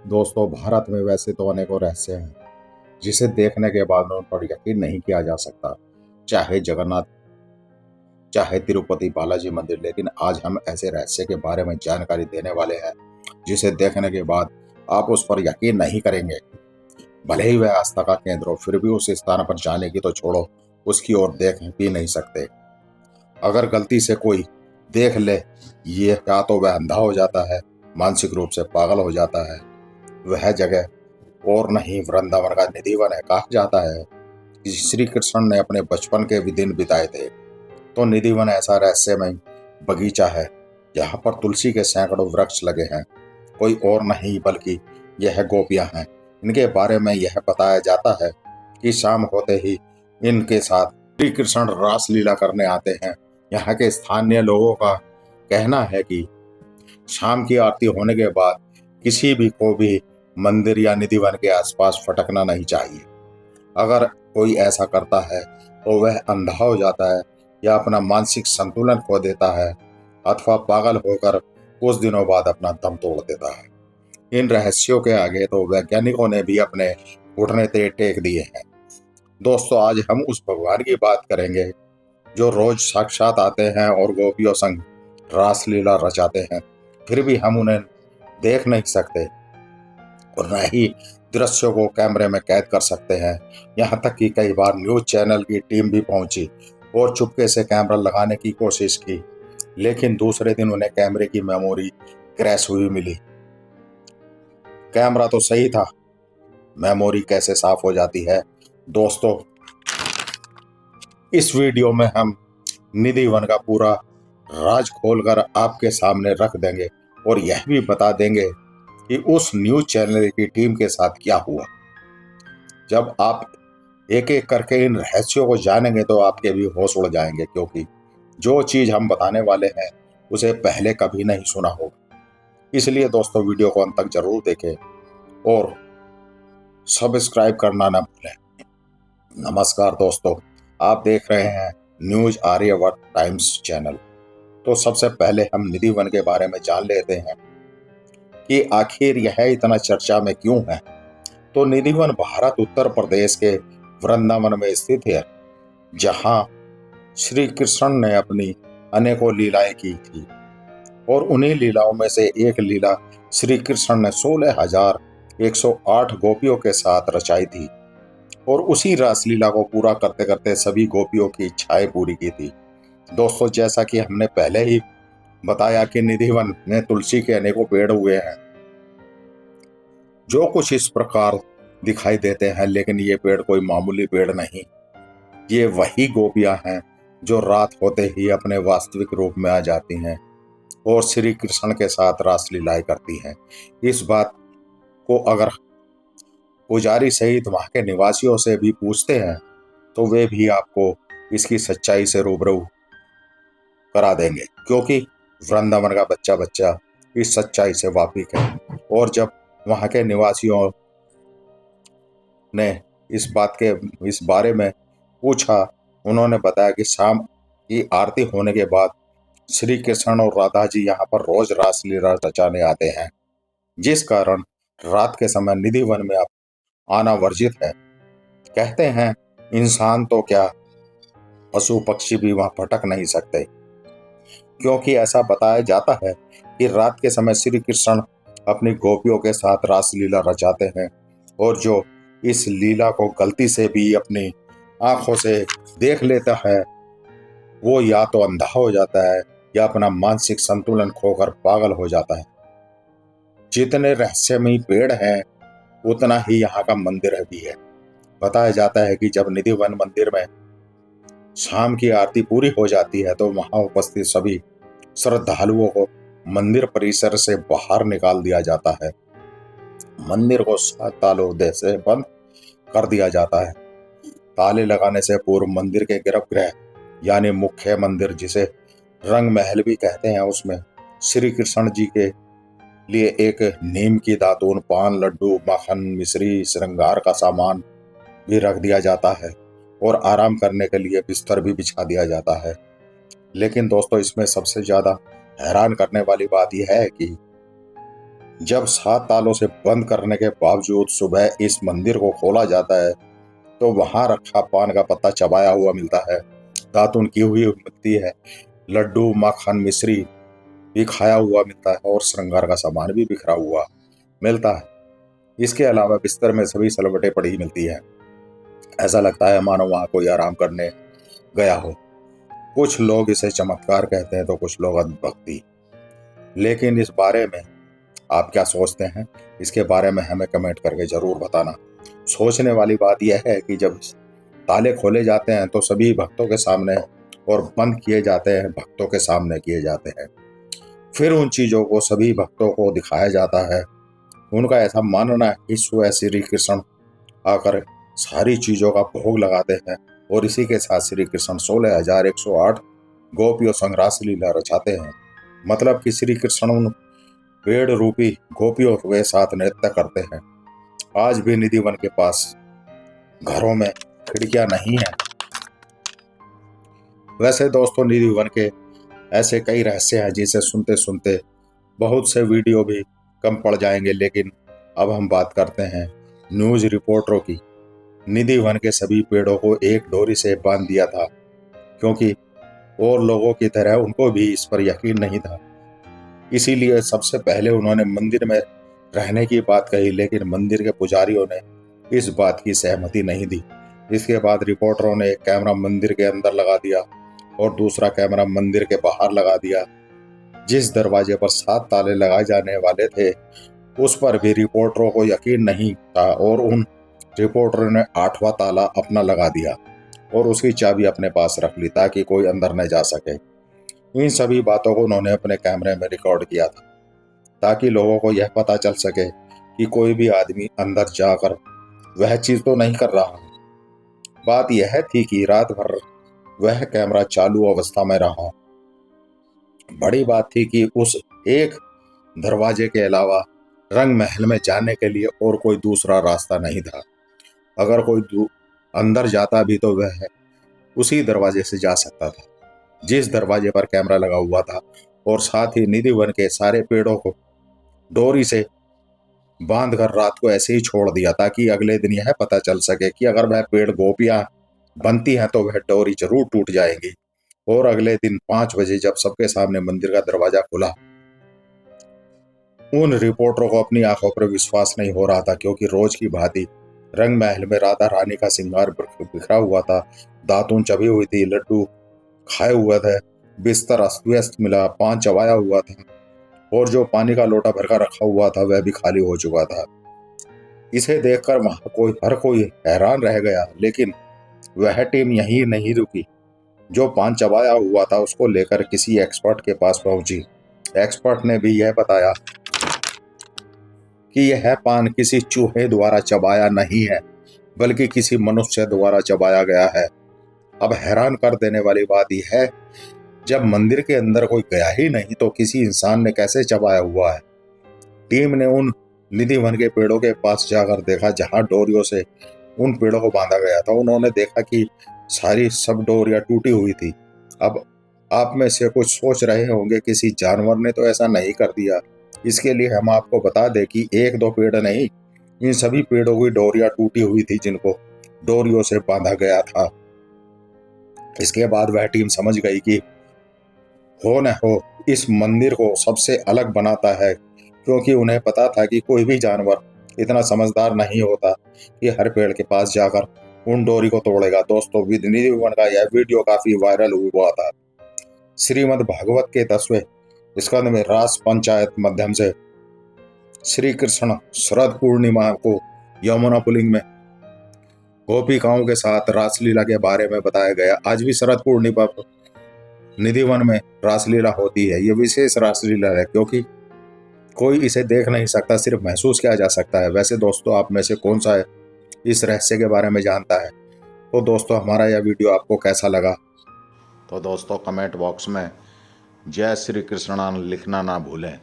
दोस्तों, भारत में वैसे तो अनेकों रहस्य हैं जिसे देखने के बाद उन पर यकीन नहीं किया जा सकता। चाहे जगन्नाथ, चाहे तिरुपति बालाजी मंदिर, लेकिन आज हम ऐसे रहस्य के बारे में जानकारी देने वाले हैं जिसे देखने के बाद आप उस पर यकीन नहीं करेंगे। भले ही वह आस्था का केंद्र हो, फिर भी उस स्थान पर जाने की तो छोड़ो, उसकी ओर देख भी नहीं सकते। अगर गलती से कोई देख ले, ये या तो वह अंधा हो जाता है, मानसिक रूप से पागल हो जाता है। वह जगह और नहीं वृंदावन का निधि वन है। कहा जाता है कि श्री कृष्ण ने अपने बचपन के भी दिन बिताए थे। तो निधि वन ऐसा रहस्यमय बगीचा है जहाँ पर तुलसी के सैकड़ों वृक्ष लगे हैं। कोई और नहीं बल्कि यह गोपियां हैं। इनके बारे में यह बताया जाता है कि शाम होते ही इनके साथ श्री कृष्ण रासलीला करने आते हैं। यहाँ के स्थानीय लोगों का कहना है कि शाम की आरती होने के बाद किसी भी को भी मंदिर या निधि वन के आसपास फटकना नहीं चाहिए। अगर कोई ऐसा करता है तो वह अंधा हो जाता है या अपना मानसिक संतुलन खो देता है अथवा पागल होकर कुछ दिनों बाद अपना दम तोड़ देता है। इन रहस्यों के आगे तो वैज्ञानिकों ने भी अपने घुटने टेक दिए हैं। दोस्तों, आज हम उस भगवान की बात करेंगे जो रोज साक्षात आते हैं और गोपियों संग रासलीला रचाते हैं, फिर भी हम उन्हें देख नहीं सकते और न ही दृश्यों को कैमरे में कैद कर सकते हैं। यहाँ तक कि कई बार न्यूज चैनल की टीम भी पहुंची और चुपके से कैमरा लगाने की कोशिश की, लेकिन दूसरे दिन उन्हें कैमरे की मेमोरी क्रैश हुई मिली। कैमरा तो सही था, मेमोरी कैसे साफ हो जाती है? दोस्तों, इस वीडियो में हम निधि वन का पूरा राज खोलकर आपके सामने रख देंगे और यह भी बता देंगे कि उस न्यूज चैनल की टीम के साथ क्या हुआ। जब आप एक एक करके इन रहस्यों को जानेंगे तो आपके भी होश उड़ जाएंगे, क्योंकि जो चीज हम बताने वाले हैं उसे पहले कभी नहीं सुना होगा। इसलिए दोस्तों, वीडियो को अंत तक जरूर देखें और सब्सक्राइब करना ना भूलें। नमस्कार दोस्तों, आप देख रहे हैं न्यूज आर्यवर्त टाइम्स चैनल। तो सबसे पहले हम निधि वन के बारे में जान लेते हैं कि आखिर यह इतना चर्चा में क्यों है। तो निधि वन भारत उत्तर प्रदेश के वृंदावन में स्थित है, जहां श्री कृष्ण ने अपनी अनेकों लीलाएं की थी और उन्हीं लीलाओं में से एक लीला श्री कृष्ण ने 16,108 गोपियों के साथ रचाई थी और उसी रासलीला को पूरा करते करते सभी गोपियों की इच्छाएं पूरी की थी। दोस्तों, जैसा कि हमने पहले ही बताया कि निधि वन में तुलसी के अनेकों पेड़ हुए हैं जो कुछ इस प्रकार दिखाई देते हैं, लेकिन ये पेड़ कोई मामूली पेड़ नहीं। ये वही गोपियां हैं जो रात होते ही अपने वास्तविक रूप में आ जाती हैं और श्री कृष्ण के साथ रासलीलाएं करती हैं। इस बात को अगर पुजारी सहित वहां के निवासियों से भी पूछते हैं तो वे भी आपको इसकी सच्चाई से रूबरू करा देंगे, क्योंकि वृंदावन का बच्चा बच्चा इस सच्चाई से वाकिफ है। और जब वहां के निवासियों ने इस बारे में पूछा, उन्होंने बताया कि शाम की आरती होने के बाद श्री कृष्ण और राधा जी यहाँ पर रोज रासलीला रचाने आते हैं, जिस कारण रात के समय निधि वन में आना वर्जित है। कहते हैं इंसान तो क्या, पशु पक्षी भी वहां भटक नहीं सकते, क्योंकि ऐसा बताया जाता है कि रात के समय श्री कृष्ण अपनी गोपियों के साथ रासलीला रचाते हैं और जो इस लीला को गलती से भी अपनी आंखों से देख लेता है वो या तो अंधा हो जाता है या अपना मानसिक संतुलन खोकर पागल हो जाता है। जितने रहस्यमयी पेड़ हैं उतना ही यहाँ का मंदिर भी है। बताया जाता है कि जब निधि वन मंदिर में शाम की आरती पूरी हो जाती है तो वहां उपस्थित सभी श्रद्धालुओं को मंदिर परिसर से बाहर निकाल दिया जाता है। मंदिर को 7 तालों से बंद कर दिया जाता है। ताले लगाने से पूर्व मंदिर के गर्भगृह यानी मुख्य मंदिर, जिसे रंग महल भी कहते हैं, उसमें श्री कृष्ण जी के लिए एक नीम की दातून, पान, लड्डू, माखन, मिश्री, श्रृंगार का सामान भी रख दिया जाता है और आराम करने के लिए बिस्तर भी बिछा दिया जाता है। लेकिन दोस्तों, इसमें सबसे ज्यादा हैरान करने वाली बात यह है कि जब 7 तालों से बंद करने के बावजूद सुबह इस मंदिर को खोला जाता है तो वहां रखा पान का पत्ता चबाया हुआ मिलता है, दातुन की हुई मिलती है, लड्डू माखन मिश्री भी खाया हुआ मिलता है और श्रृंगार का सामान भी बिखरा हुआ मिलता है। इसके अलावा बिस्तर में सभी सलवटें पड़ी मिलती है। ऐसा लगता है मानो वहां कोई आराम करने गया हो। कुछ लोग इसे चमत्कार कहते हैं तो कुछ लोग अंधभक्ति। लेकिन इस बारे में आप क्या सोचते हैं, इसके बारे में हमें कमेंट करके जरूर बताना। सोचने वाली बात यह है कि जब ताले खोले जाते हैं तो सभी भक्तों के सामने और बंद किए जाते हैं भक्तों के सामने किए जाते हैं। फिर उन चीजों को सभी भक्तों को दिखाया जाता है। उनका ऐसा मानना है कि स्वयं श्री कृष्ण आकर सारी चीजों का भोग लगाते हैं और इसी के साथ श्री कृष्ण 16,108 गोपियों संग रास लीला रचाते हैं। मतलब कि श्री कृष्ण उन पेड़ रूपी गोपियों के साथ नृत्य करते हैं। आज भी निधि वन के पास घरों में खिड़कियां नहीं है। वैसे दोस्तों निधि वन के ऐसे कई रहस्य हैं जिसे सुनते सुनते बहुत से वीडियो भी कम पड़ जाएंगे, लेकिन अब हम बात करते हैं न्यूज रिपोर्टरों की। निधि वन के सभी पेड़ों को एक डोरी से बांध दिया था क्योंकि और लोगों की तरह उनको भी इस पर यकीन नहीं था। इसीलिए सबसे पहले उन्होंने मंदिर में रहने की बात कही, लेकिन मंदिर के पुजारियों ने इस बात की सहमति नहीं दी। इसके बाद रिपोर्टरों ने एक कैमरा मंदिर के अंदर लगा दिया और दूसरा कैमरा मंदिर के बाहर लगा दिया। जिस दरवाजे पर 7 ताले लगाए जाने वाले थे उस पर भी रिपोर्टरों को यकीन नहीं था और उन रिपोर्टरों ने 8वां ताला अपना लगा दिया और उसकी चाबी अपने पास रख ली ताकि कोई अंदर न जा सके। इन सभी बातों को उन्होंने अपने कैमरे में रिकॉर्ड किया था ताकि लोगों को यह पता चल सके कि कोई भी आदमी अंदर जाकर वह चीज तो नहीं कर रहा। बात यह थी कि रात भर वह कैमरा चालू अवस्था में रहा। बड़ी बात थी कि उस एक दरवाजे के अलावा रंग महल में जाने के लिए और कोई दूसरा रास्ता नहीं था। अगर कोई अंदर जाता भी तो वह उसी दरवाजे से जा सकता था जिस दरवाजे पर कैमरा लगा हुआ था। और साथ ही निधि वन के सारे पेड़ों को डोरी से बांधकर रात को ऐसे ही छोड़ दिया ताकि अगले दिन यह पता चल सके कि अगर वह पेड़ गोपियां बनती हैं तो वह डोरी जरूर टूट जाएंगी। और अगले दिन 5 बजे जब सबके सामने मंदिर का दरवाजा खुला, उन रिपोर्टरों को अपनी आंखों पर विश्वास नहीं हो रहा था क्योंकि रोज की भांति रंग महल में राधा रानी का श्रृंगार बिखरा हुआ था। दातून चबी हुई थी, लड्डू खाए हुए थे, बिस्तर अस्त व्यस्त मिला, पान चबाया हुआ था और जो पानी का लोटा भरकर रखा हुआ था वह भी खाली हो चुका था। इसे देखकर वहां हर कोई हैरान रह गया, लेकिन वह टीम यहीं नहीं रुकी। जो पान चबाया हुआ था उसको लेकर किसी एक्सपर्ट के पास पहुंची। एक्सपर्ट ने भी यह बताया कि यह पान किसी चूहे द्वारा चबाया नहीं है बल्कि किसी मनुष्य द्वारा चबाया गया है। अब हैरान कर देने वाली बात यह है, जब मंदिर के अंदर कोई गया ही नहीं तो किसी इंसान ने कैसे चबाया हुआ है। टीम ने उन निधि वन के पेड़ों के पास जाकर देखा जहां डोरियों से उन पेड़ों को बांधा गया था। उन्होंने देखा कि सारी सब डोरियां टूटी हुई थी। अब आप में से कुछ सोच रहे होंगे किसी जानवर ने तो ऐसा नहीं कर दिया। इसके लिए हम आपको बता दें कि 1-2 पेड़ नहीं, इन सभी पेड़ों की डोरियां टूटी हुई थी जिनको डोरियों से बांधा गया था। इसके बाद वह टीम समझ गई कि हो न हो इस मंदिर को सबसे अलग बनाता है, क्योंकि उन्हें पता था कि कोई भी जानवर इतना समझदार नहीं होता कि हर पेड़ के पास जाकर उन डोरी को तोड़ेगा। दोस्तों निधि वन का यह वीडियो काफी वायरल हुआ था। श्रीमद् भागवत के 10वें स्कंद में रास पंचायत माध्यम से श्री कृष्ण शरद पूर्णिमा को यमुना पुलिंग में गोपिकाओं के साथ रासलीला के बारे में बताया गया। आज भी शरद पूर्णिमा पर निधि वन में रासलीला होती है। ये विशेष रासलीला है क्योंकि कोई इसे देख नहीं सकता, सिर्फ महसूस किया जा सकता है। वैसे दोस्तों आप में से कौन सा है इस रहस्य के बारे में जानता है? तो दोस्तों हमारा यह वीडियो आपको कैसा लगा? तो दोस्तों कमेंट बॉक्स में जय श्री कृष्णा लिखना ना भूलें।